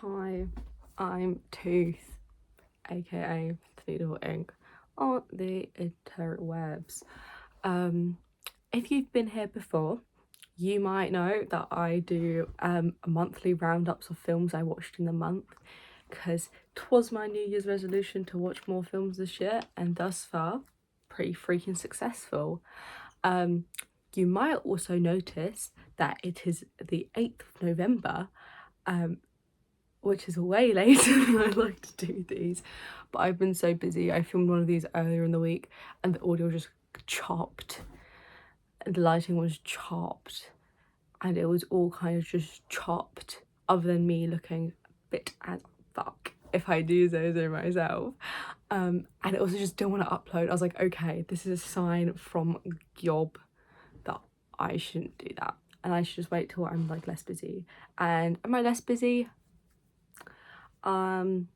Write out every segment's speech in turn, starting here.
Hi, I'm Tooth, aka Little Ink, on the interwebs. If you've been here before, you might know that I do monthly roundups of films I watched in the month, because 'twas my New Year's resolution to watch more films this year, and thus far, pretty freaking successful. You might also notice that it is the 8th of November, which is way later than I like to do these, but I've been so busy. I filmed one of these earlier in the week and the audio just chopped and the lighting was chopped and it was all kind of just chopped, other than me looking a bit as fuck, if I do so myself. And I also just don't want to upload. I was like, okay, this is a sign from Gyob that I shouldn't do that and I should just wait till I'm like less busy. And am I less busy? I'm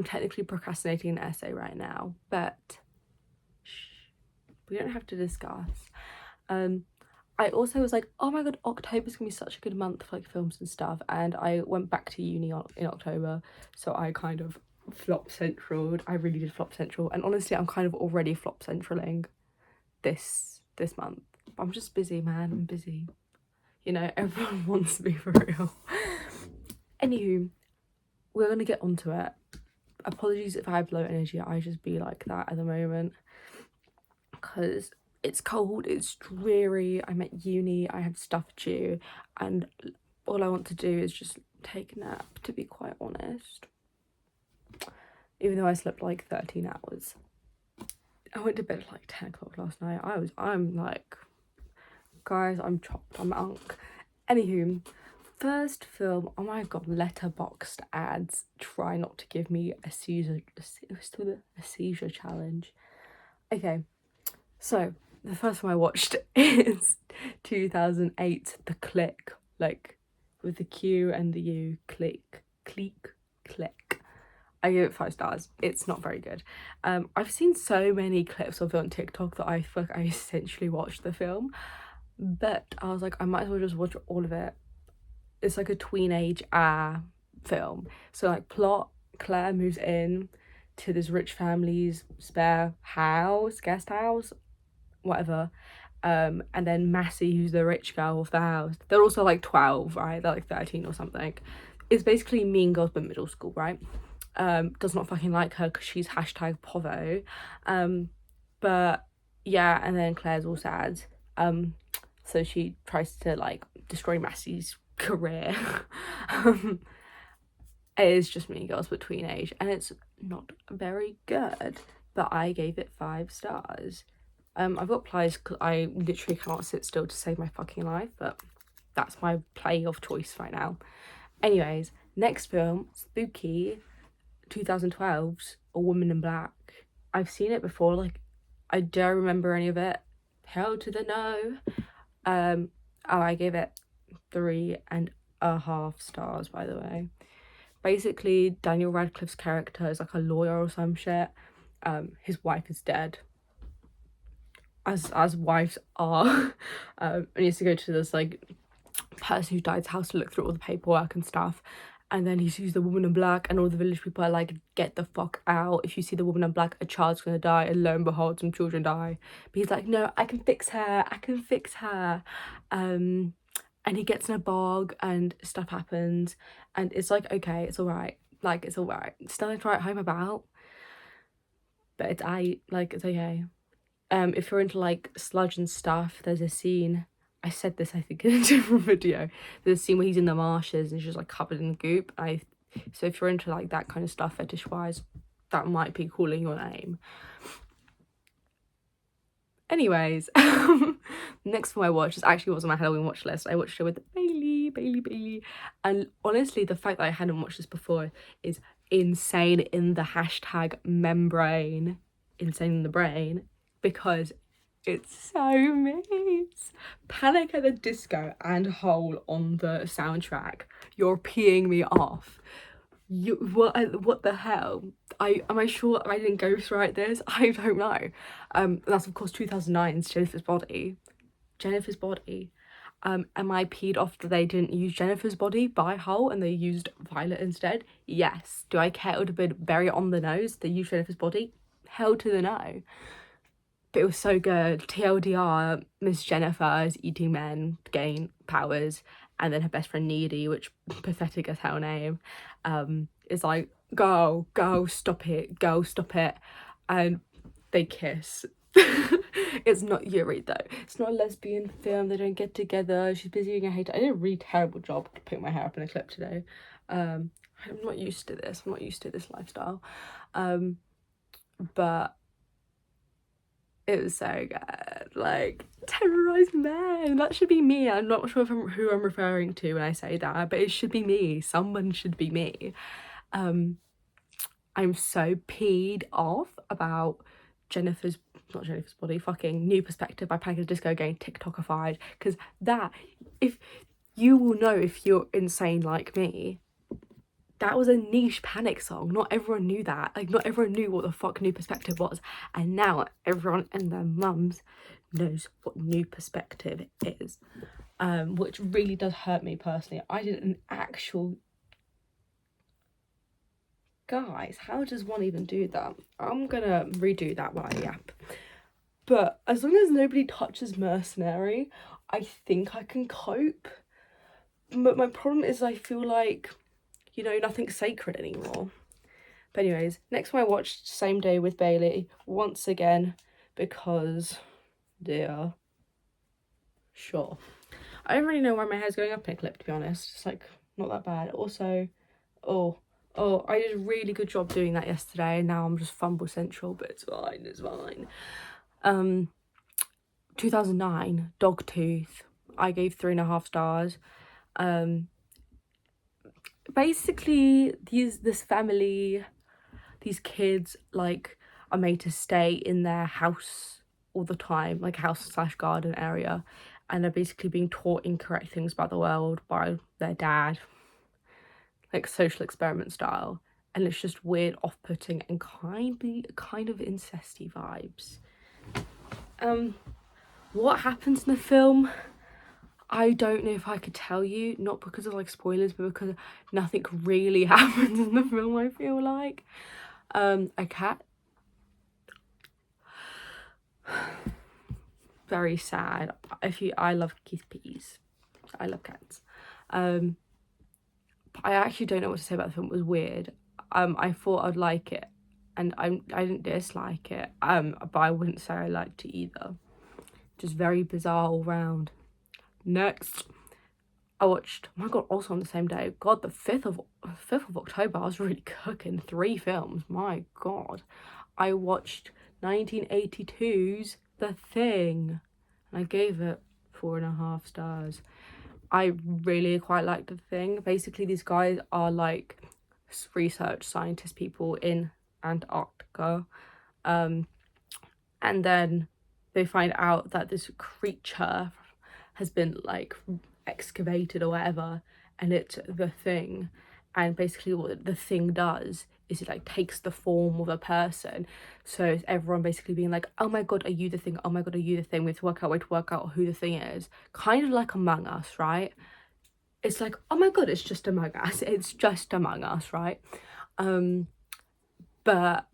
technically procrastinating an essay right now, but we don't have to discuss. I also was like, oh my god, October's gonna be such a good month for like films and stuff, and I went back to uni in October, so I kind of flop centraled. I really did flop central, and honestly I'm kind of already flop centraling this month. I'm just busy, man. I'm busy, you know. Everyone wants me, for real. Anywho, we're gonna get onto it. Apologies if I have low energy, I just be like that at the moment because it's cold, it's dreary, I'm at uni, I have stuff due, and all I want to do is just take a nap, to be quite honest. Even though I slept like 13 hours. I went to bed at like 10 o'clock last night. I'm like, guys, I'm chopped, I'm unk. Anywho, first film, oh my god, Letterboxd ads try not to give me a seizure challenge. Okay, so the first one I watched is 2008, The Click, like with the Q and the U, click. I give it 5 stars. It's not very good. I've seen so many clips of it on TikTok that I feel like I essentially watched the film, but I was like, I might as well just watch all of it. It's like a tween-age film. So like plot, Claire moves in to this rich family's spare house, guest house, whatever. And then Massey, who's the rich girl of the house, they're also like 12, right? They're like 13 or something. It's basically Mean Girls but middle school, right? Does not fucking like her because she's hashtag povo. But yeah, and then Claire's all sad. So she tries to like destroy Massey's career. It is just Mean Girls but tweenage, and it's not very good, but I gave it 5 stars. I've got pliers because I literally cannot sit still to save my fucking life, but that's my play of choice right now. Anyways, next film, Spooky, 2012's A Woman in Black. I've seen it before, like I don't remember any of it. Hell to the no. I gave it 3.5 stars, by the way. Basically, Daniel Radcliffe's character is like a lawyer or some shit. His wife is dead, as wives are. And he has to go to this like person who died's house to look through all the paperwork and stuff, and then he sees the woman in black and all the village people are like, get the fuck out, if you see the woman in black a child's gonna die, and lo and behold some children die, but he's like, no, I can fix her. And he gets in a bog and stuff happens, and it's like, okay, it's all right, like it's all right, it's nothing to write home about, but it's it's okay. If you're into like sludge and stuff, there's a scene, I said this I think in a different video, there's a scene where he's in the marshes and he's just like covered in goop. So if you're into like that kind of stuff fetish wise, that might be calling your name. Anyways, next one I watched, actually was on my Halloween watch list. I watched it with Bailey, and honestly the fact that I hadn't watched this before is insane in the hashtag membrane, insane in the brain, because it's so memes. Panic at the Disco and Hole on the soundtrack. You're peeing me off. What the hell? Am I sure I didn't go through this? I don't know. That's of course 2009's Jennifer's Body. Am I peed off that they didn't use Jennifer's Body by Hole and they used Violet instead? Yes. Do I care it would have been very on the nose, they used Jennifer's body? Hell to the no. But it was so good. TLDR, Miss Jennifer is eating men, gain powers, and then her best friend Needy, which pathetic as hell name, is like, go, stop it, and they kiss. It's not Yuri though. It's not a lesbian film. They don't get together. She's busy being a hater. I did a really terrible job to put my hair up in a clip today. I'm not used to this. I'm not used to this lifestyle. But it was so good. Like, terrorized men. That should be me. I'm not sure who I'm referring to when I say that, but it should be me. Someone should be me. I'm so peed off about not Jennifer's Body, fucking New Perspective by Panic! At the Disco getting TikTokified, because that, if you will know if you're insane like me, that was a niche Panic song. Not everyone knew that. Like, not everyone knew what the fuck New Perspective was, and now everyone and their mums knows what New Perspective is, which really does hurt me personally. I did an actual... Guys, how does one even do that? I'm gonna redo that while I yap. But as long as nobody touches Mercenary, I think I can cope. But my problem is I feel like, you know, nothing's sacred anymore. But anyways, next one I watched Same Day with Bailey once again, because dear, sure. I don't really know why my hair's going up in a clip, to be honest. It's like not that bad. Also, oh, I did a really good job doing that yesterday, and now I'm just fumble central, but it's fine. 2009, Dogtooth. I gave 3.5 stars. Basically, this family, these kids, like, are made to stay in their house all the time, like house/garden area, and are basically being taught incorrect things about the world by their dad, like social experiment style, and it's just weird, off-putting, and kind of incesty vibes. What happens in the film, I don't know if I could tell you, not because of like spoilers, but because nothing really happens in the film, I feel like. A cat, very sad. I love Keith Peas, I love cats. I actually don't know what to say about the film. It was weird. I thought I'd like it, and I didn't dislike it, but I wouldn't say I liked it either. Just very bizarre all round. Next, I watched, oh my god, also on the same day, god, the 5th of October, I was really cooking. 3 films, my god. I watched 1982's The Thing, and I gave it 4.5 stars. I really quite liked The Thing. Basically, these guys are like research scientist people in Antarctica, and then they find out that this creature has been like excavated or whatever, and it's the Thing, and basically what the Thing does is it like takes the form of a person, so it's everyone basically being like, oh my god, are you the Thing? Oh my god, are you the Thing? We have to work out who the Thing is, kind of like Among Us, right? It's like, oh my god, it's just Among Us, right? But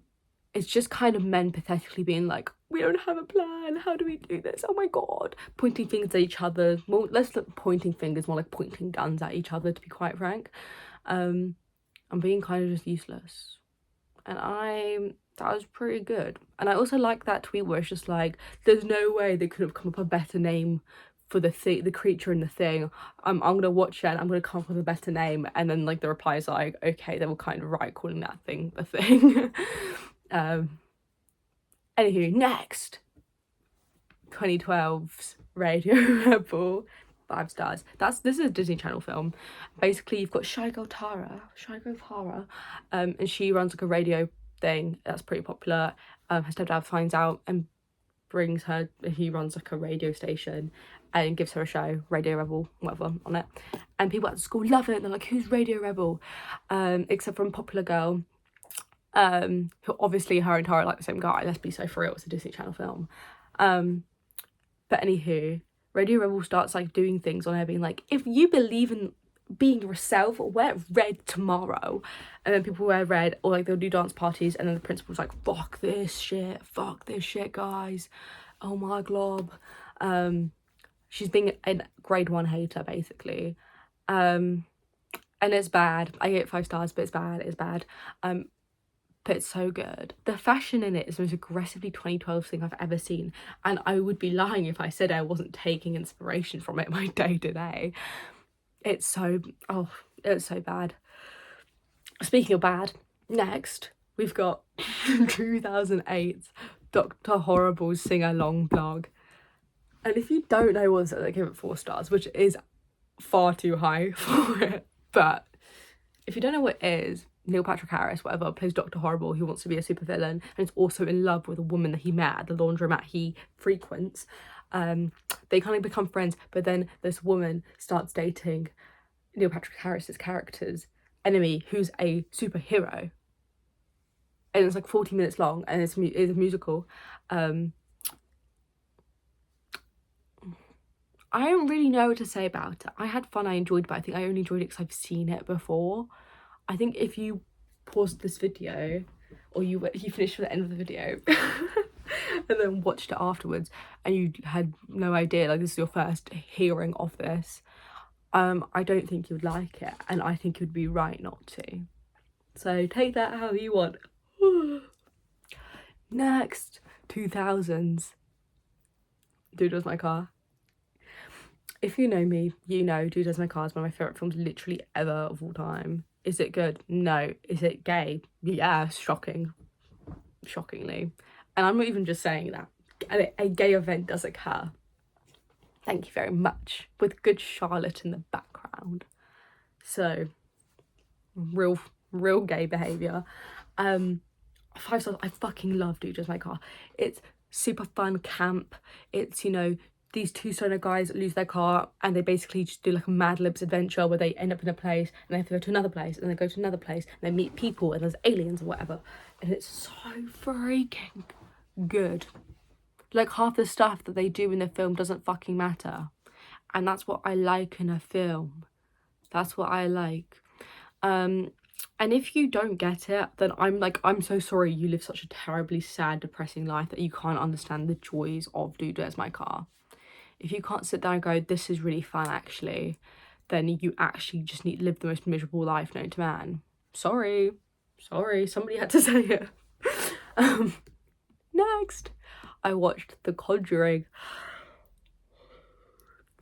it's just kind of men pathetically being like, we don't have a plan, how do we do this, oh my god, pointing fingers at each other. More less like pointing fingers, more like pointing guns at each other, to be quite frank. I'm being kind of just useless, and that was pretty good. And I also like that tweet where it's just like, there's no way they could have come up with a better name for the creature in The Thing. I'm gonna watch it and I'm gonna come up with a better name, and then like the reply is like, okay, they were kind of right calling that thing The Thing. Anywho, next, 2012's Radio Rebel, 5 stars. This is a Disney Channel film. Basically, you've got Shy Girl Tara, and she runs like a radio thing that's pretty popular. Her stepdad finds out and brings her, he runs like a radio station and gives her a show, Radio Rebel, whatever, on it. And people at the school love it. They're like, who's Radio Rebel? Except for a popular girl, who obviously her and Tara are like the same guy. Let's be so for real, it's a Disney Channel film. But anywho, Radio Rebel starts like doing things on her being like, if you believe in being yourself, wear red tomorrow. And then people wear red, or like they'll do dance parties, and then the principal's like, fuck this shit, guys, oh my glob. She's being a grade 1 hater basically, and it's bad. I gave it 5 stars, but it's bad. But it's so good. The fashion in it is the most aggressively 2012 thing I've ever seen, and I would be lying if I said I wasn't taking inspiration from it my day to day. It's so bad. Speaking of bad, next we've got 2008's Dr. Horrible's sing-along blog. And if you don't know what's it, I give it 4 stars, which is far too high for it. But if you don't know what it is, Neil Patrick Harris, whatever, plays Dr. Horrible, who wants to be a supervillain and is also in love with a woman that he met at the laundromat he frequents. They kind of become friends, but then this woman starts dating Neil Patrick Harris's character's enemy, who's a superhero. And it's like 40 minutes long, and it's a musical. I don't really know what to say about it. I had fun, I enjoyed it, but I think I only enjoyed it because I've seen it before. I think if you paused this video, or you finished at the end of the video and then watched it afterwards, and you had no idea, like this is your first hearing of this, I don't think you would like it, and I think you'd be right not to. So take that how you want. Next, 2000s. Dude Was My Car. If you know me, you know Dude Was My Car is one of my favourite films literally ever of all time. Is it good? No. Is it gay? Yeah, shocking. Shockingly. And I'm not even just saying that. A gay event does occur. Thank you very much. With good Charlotte in the background. So, real gay behaviour. 5 stars. I fucking love Dude Was My Car. It's super fun, camp. It's, you know, these 2 stoner guys lose their car, and they basically just do like a Mad Libs adventure where they end up in a place and they have to go to another place, and they go to another place and they meet people, and there's aliens or whatever, and it's so freaking good. Like, half the stuff that they do in the film doesn't fucking matter, and that's what I like in a film. That's what I like. And if you don't get it, then I'm so sorry you live such a terribly sad, depressing life that you can't understand the joys of Dude Was My Car. If you can't sit there and go, this is really fun actually, then you actually just need to live the most miserable life known to man. Sorry, somebody had to say it. Next, I watched The Conjuring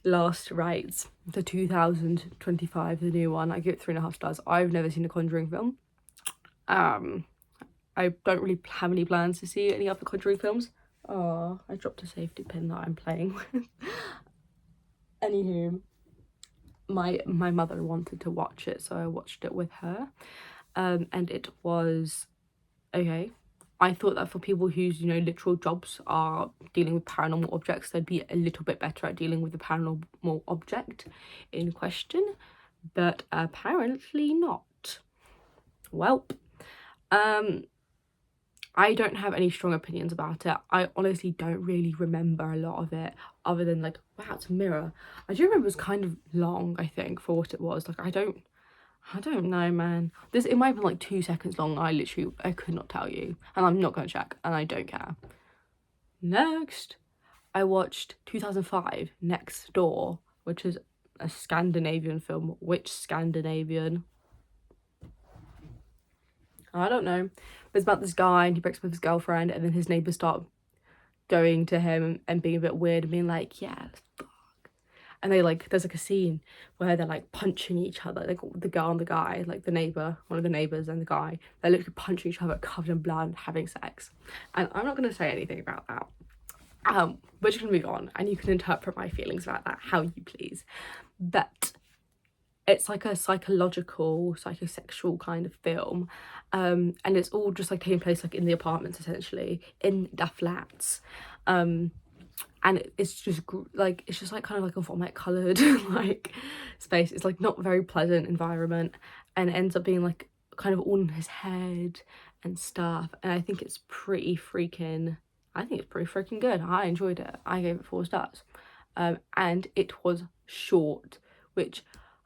Last Rites, the 2025, the new one. I give it 3.5 stars. I've never seen a Conjuring film. I don't really have any plans to see any other Conjuring films. Oh, I dropped a safety pin that I'm playing with. Anywho, my mother wanted to watch it, so I watched it with her. And it was okay. I thought that for people whose, you know, literal jobs are dealing with paranormal objects, they'd be a little bit better at dealing with the paranormal object in question, but apparently not. Welp. I don't have any strong opinions about it. I honestly don't really remember a lot of it, other than like, wow, it's a mirror. I do remember it was kind of long, I think, for what it was. Like, I don't know, man. It might have been like 2 seconds long. I could not tell you, and I'm not gonna check, and I don't care. Next, I watched 2005 Next Door, which is a Scandinavian film. Which Scandinavian? I don't know. But it's about this guy, and he breaks up with his girlfriend, and then his neighbours start going to him and being a bit weird and being like, yeah, let's fuck. And they like, there's like a scene where they're like punching each other, like the girl and the guy, like the neighbour, one of the neighbours and the guy, they're literally punching each other, covered in blood, having sex. And I'm not going to say anything about that. We're just going to move on, and you can interpret my feelings about that how you please. But it's like a psychological, psychosexual kind of film, and it's all just like taking place like in the apartments, essentially, in the flats, and it's just like kind of like a vomit coloured like space. It's like not a very pleasant environment, and it ends up being like kind of all in his head and stuff, and I think it's pretty freaking good. I enjoyed it. I gave it 4 stars, and it was short, which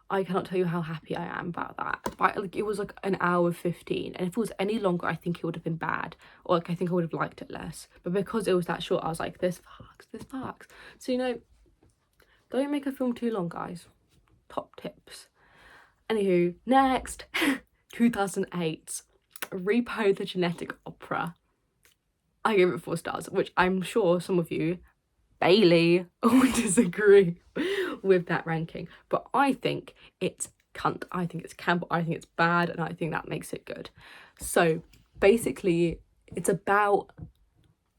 I cannot tell you how happy I am about that. But like, it was like an hour 15, and if it was any longer, I think it would have been bad, or like I think I would have liked it less. But because it was that short, I was like, this fucks. So, you know, don't make a film too long, guys. Top tips. Anywho, next, 2008, Repo the Genetic Opera. I gave it 4 stars, which I'm sure some of you, Bailey, will disagree with that ranking. But I think it's cunt. I think it's camp. I think it's bad, and I think that makes it good. So basically, it's about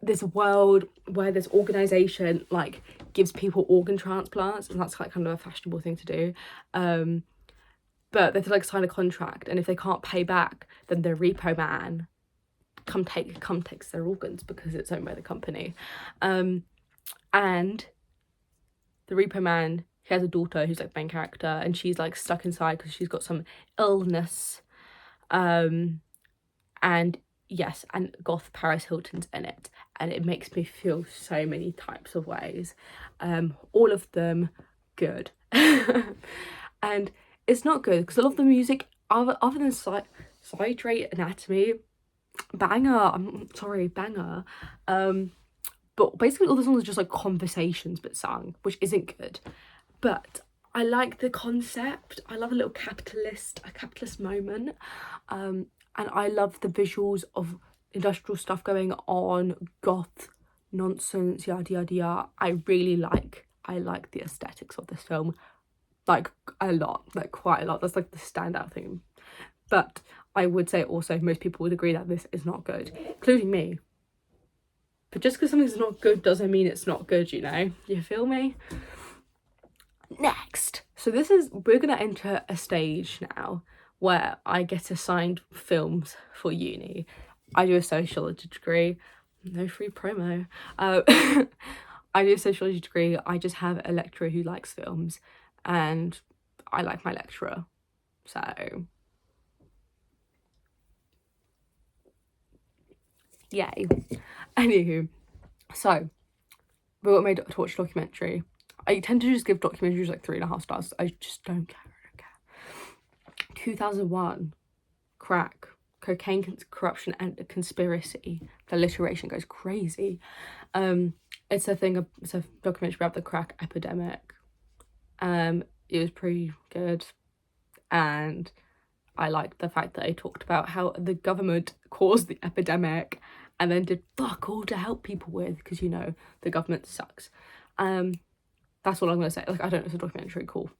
this world where this organization like gives people organ transplants, and that's like kind of a fashionable thing to do. But they have to like sign a contract, and if they can't pay back, then the repo man takes their organs because it's owned by the company. And the repo man, he has a daughter who's like main character, and she's like stuck inside because she's got some illness. And yes, and goth Paris Hilton's in it, and it makes me feel so many types of ways. All of them good. And it's not good because I love the music other than Citrate Anatomy. Banger. I'm sorry, banger. But basically all the songs are just like conversations but sung, which isn't good. But I like the concept. I love a little capitalist moment. And I love the visuals of industrial stuff going on, goth nonsense, yada yada yada. I like the aesthetics of this film, like a lot, like quite a lot. That's like the standout thing. But I would say also most people would agree that this is not good, including me. But just because something's not good doesn't mean it's not good, you know? You feel me? Next. So we're gonna enter a stage now where I get assigned films for uni. I do a sociology degree. No free promo. I do a sociology degree. I just have a lecturer who likes films, and I like my lecturer. So yay. Anywho, so we got made to watch a documentary. I tend to just give documentaries like 3.5 stars. I just don't care. 2001, crack, cocaine, corruption, and conspiracy. The alliteration goes crazy. It's a documentary about the crack epidemic. It was pretty good, and I liked the fact that they talked about how the government caused the epidemic and then did fuck all to help people with, because, you know, the government sucks. That's all I'm gonna say. Like, I don't know, it's a documentary. Cool.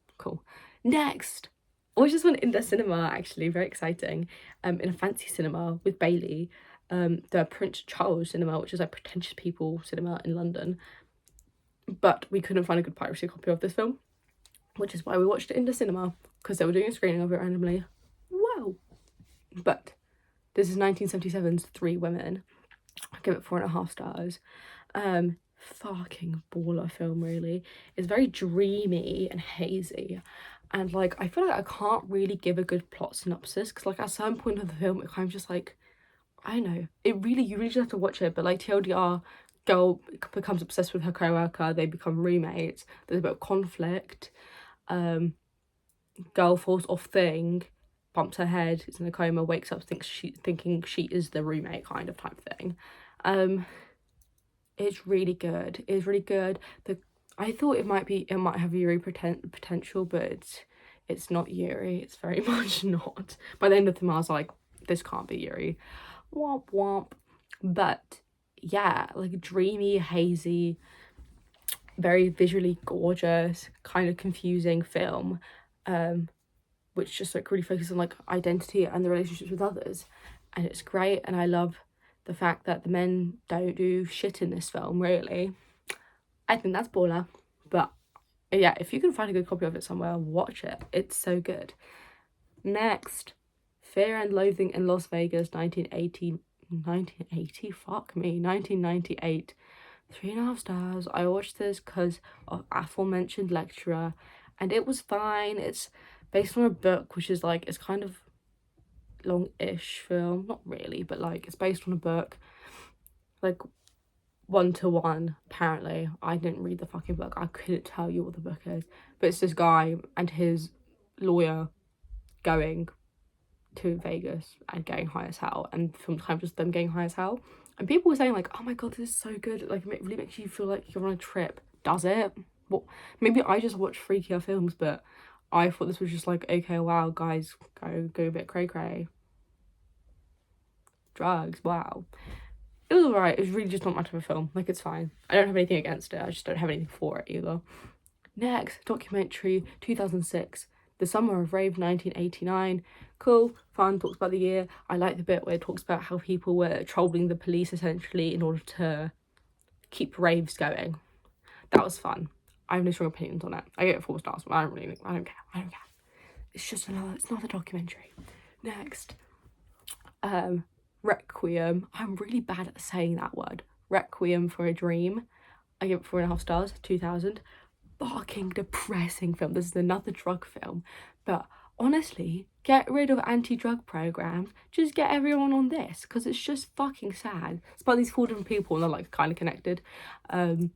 Next, I just went in the cinema, actually, very exciting, in a fancy cinema with Bailey, the Prince Charles Cinema, which is like pretentious people cinema in London. But we couldn't find a good piracy copy of this film, which is why we watched it in the cinema, because they were doing a screening of it randomly. Wow. But this is 1977's Three Women. I give it 4.5 stars. Fucking baller film, really. It's very dreamy and hazy, and like I feel like I can't really give a good plot synopsis because like at some point of the film it kind of just like, I don't know, you really just have to watch it. But like TLDR, girl becomes obsessed with her co-worker, they become roommates, there's a bit of conflict, girl falls off thing, bumps her head, is in a coma, wakes up, thinking she is the roommate kind of type thing. It's really good. It's really good. I thought it might have Yuri potential, but it's not Yuri. It's very much not. By the end of the film, I was like, this can't be Yuri. Womp womp. But yeah, like dreamy, hazy, very visually gorgeous, kind of confusing film, which just like really focuses on like identity and the relationships with others, and it's great. And I love the fact that the men don't do shit in this film, really. I think that's baller. But yeah, if you can find a good copy of it somewhere, watch it. It's so good. Next, Fear and Loathing in Las Vegas, 1980, fuck me, 1998. 3.5 stars. I watched this because of aforementioned lecturer, and it was fine. It's based on a book, which is like, it's kind of long-ish film, not really, but like it's based on a book, like 1-to-1 apparently. I didn't read the fucking book, I couldn't tell you what the book is, but it's this guy and his lawyer going to Vegas and getting high as hell, and the film's kind of just them getting high as hell. And people were saying like, oh my god, this is so good, like it really makes you feel like you're on a trip. Does it? Well, maybe I just watch freakier films, but I thought this was just like, okay, wow, guys, go a bit cray cray. Drugs, wow. It was alright. It was really just not much of a film. Like, it's fine. I don't have anything against it. I just don't have anything for it either. Next, documentary 2006, The Summer of Rave 1989. Cool, fun, talks about the year. I like the bit where it talks about how people were trolling the police essentially in order to keep raves going. That was fun. I have no strong opinions on it. I get 4 stars, but I don't care. It's just it's another documentary. Next, Requiem. I'm really bad at saying that word. Requiem for a Dream. I give it 4.5 stars, 2000. Fucking depressing film. This is another drug film. But honestly, get rid of anti-drug programs. Just get everyone on this, because it's just fucking sad. It's about these 4 different people and they're like kind of connected. And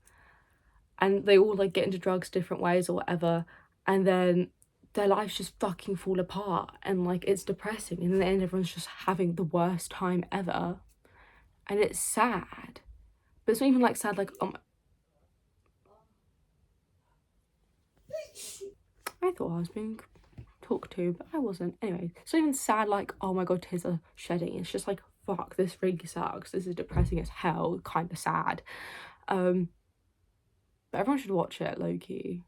they all like get into drugs different ways or whatever. And then their lives just fucking fall apart, and like it's depressing, and in the end everyone's just having the worst time ever, and it's sad. But it's not even like sad like I thought I was being talked to, but I wasn't. Anyway, it's not even sad like, oh my god, tears are shedding. It's just like, fuck, this really sucks, this is depressing as hell, kind of sad. But everyone should watch it, low-key.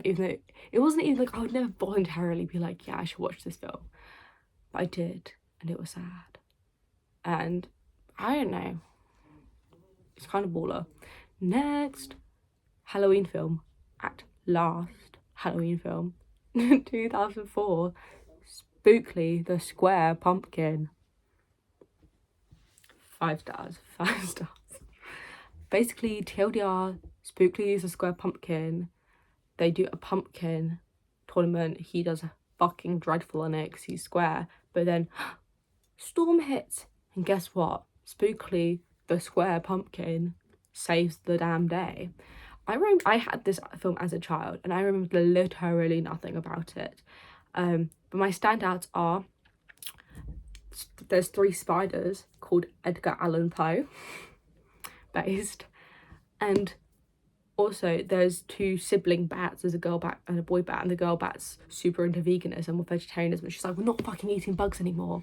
Even though it wasn't even like, I would never voluntarily be like, yeah, I should watch this film. But I did, and it was sad. And I don't know. It's kind of baller. Next, Halloween film. At last, Halloween film. 2004. Spookly, the Square Pumpkin. 5 stars. 5 stars. Basically, TLDR, Spookly is a square pumpkin. They do a pumpkin tournament. He does fucking dreadful on it because he's square. But then storm hits. And guess what? Spookly, the square pumpkin, saves the damn day. I had this film as a child and I remember literally nothing about it. But my standouts are, there's 3 spiders called Edgar Allan Poe based. And also, there's 2 sibling bats. There's a girl bat and a boy bat, and the girl bat's super into veganism or vegetarianism. She's like, we're not fucking eating bugs anymore.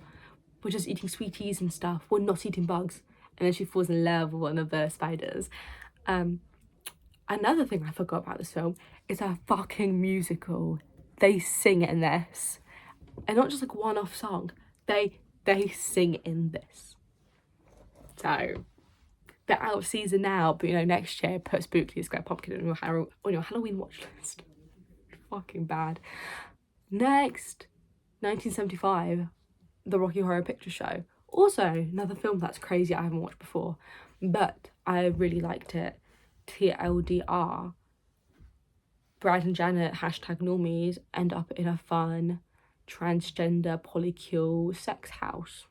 We're just eating sweeties and stuff. We're not eating bugs. And then she falls in love with one of the spiders. Another thing I forgot about this film is a fucking musical. They sing in this. And not just like one-off song. They sing in this. So they're out of season now, but you know, next year put Spookly the Square Pumpkin on your Halloween watch list. Fucking bad. Next, 1975, The Rocky Horror Picture Show. Also, another film that's crazy I haven't watched before, but I really liked it. TLDR. Brad and Janet, #normies, end up in a fun transgender polycule sex house,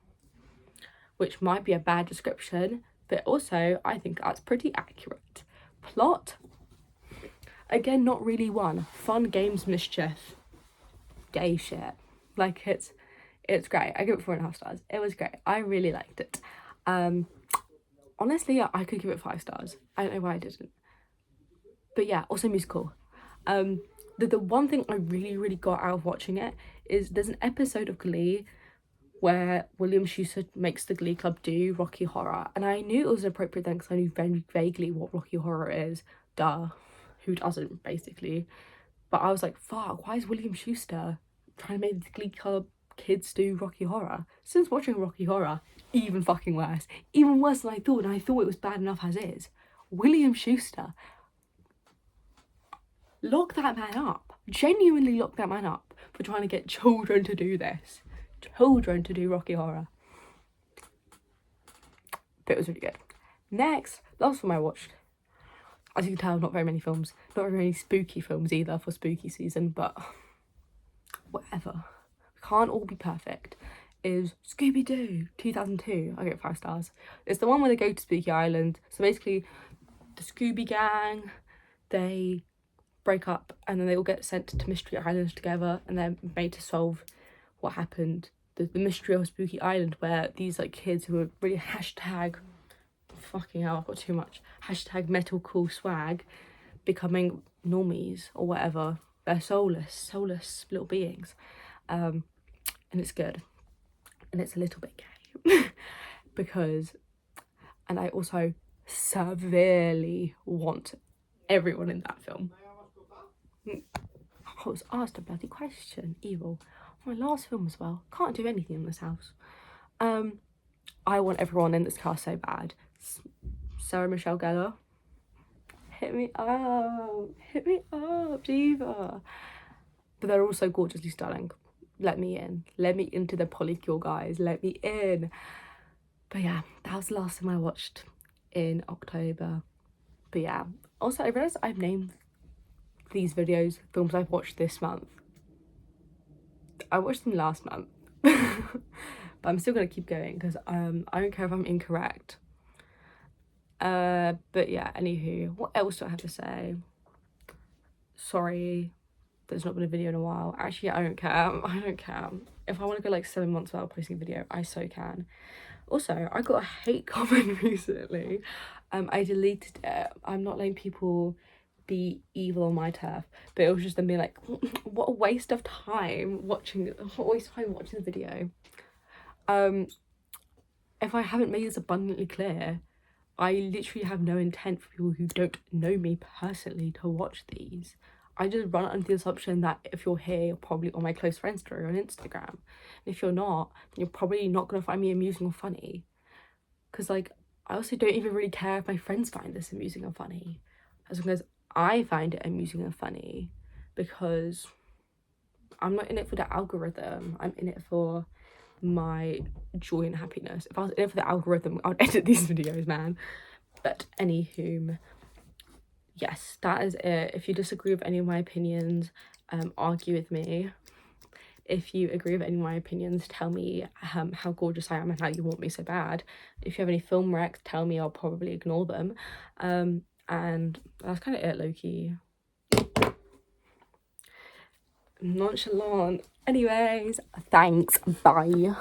which might be a bad description, but also I think that's pretty accurate. Plot, again, not really one. Fun, games, mischief, gay shit. Like, it's great. I give it 4.5 stars. It was great. I really liked it. Honestly, yeah, I could give it 5 stars. I don't know why I didn't. But yeah, also musical. The one thing I really got out of watching it is there's an episode of Glee where William Schuster makes the Glee Club do Rocky Horror, and I knew it was an appropriate thing because I knew very vaguely what Rocky Horror is. Duh, who doesn't, basically? But I was like, fuck, why is William Schuster trying to make the Glee Club kids do Rocky Horror? Since watching Rocky Horror, even fucking worse. Even worse than I thought, and I thought it was bad enough as is. William Schuster. Lock that man up. Genuinely lock that man up for trying to get children to do this. Children to do Rocky Horror. But it was really good. Next, last film I watched. As you can tell, not very many films. Not very many spooky films either for spooky season, but whatever. Can't all be perfect. Is Scooby-Doo 2002. I give it 5 stars. It's the one where they go to Spooky Island. So basically, the Scooby Gang, they break up and then they all get sent to Mystery Island together and they're made to solve what happened. The mystery of Spooky Island, where these like kids who are really hashtag fucking hell, I've got too much hashtag metal cool swag becoming normies or whatever. They're soulless little beings. And it's good. And it's a little bit gay. Because, and I also severely want everyone in that film. I was asked a bloody question, evil. My last film as well. Can't do anything in this house. I want everyone in this cast so bad. Sarah Michelle Gellar, hit me up, diva. But they're also gorgeously stunning. Let me in. Let me into the polycule, guys. Let me in. But yeah, that was the last time I watched in October. But yeah, also I realised I've named these videos films I've watched this month. I watched them last month. But I'm still gonna keep going because I don't care if I'm incorrect. But yeah, anywho, what else do I have to say? Sorry there's not been a video in a while. Actually, I don't care. If I want to go like 7 months without posting a video, I so can. Also, I got a hate comment recently. I deleted it. I'm not letting people be evil on my turf, but it was just them being like, what a waste of time watching the video. If I haven't made this abundantly clear, I literally have no intent for people who don't know me personally to watch these. I just run under the assumption that if you're here, you're probably on my close friends story on Instagram. And if you're not, then you're probably not going to find me amusing or funny. Because, like, I also don't even really care if my friends find this amusing or funny. As long as I find it amusing and funny. Because I'm not in it for the algorithm. I'm in it for my joy and happiness. If I was in it for the algorithm, I'd edit these videos, man. But anywho, yes, that is it. If you disagree with any of my opinions, argue with me. If you agree with any of my opinions, tell me how gorgeous I am and how you want me so bad. If you have any film recs, tell me. I'll probably ignore them. And that's kind of it, low-key. Nonchalant. Anyways, thanks, bye.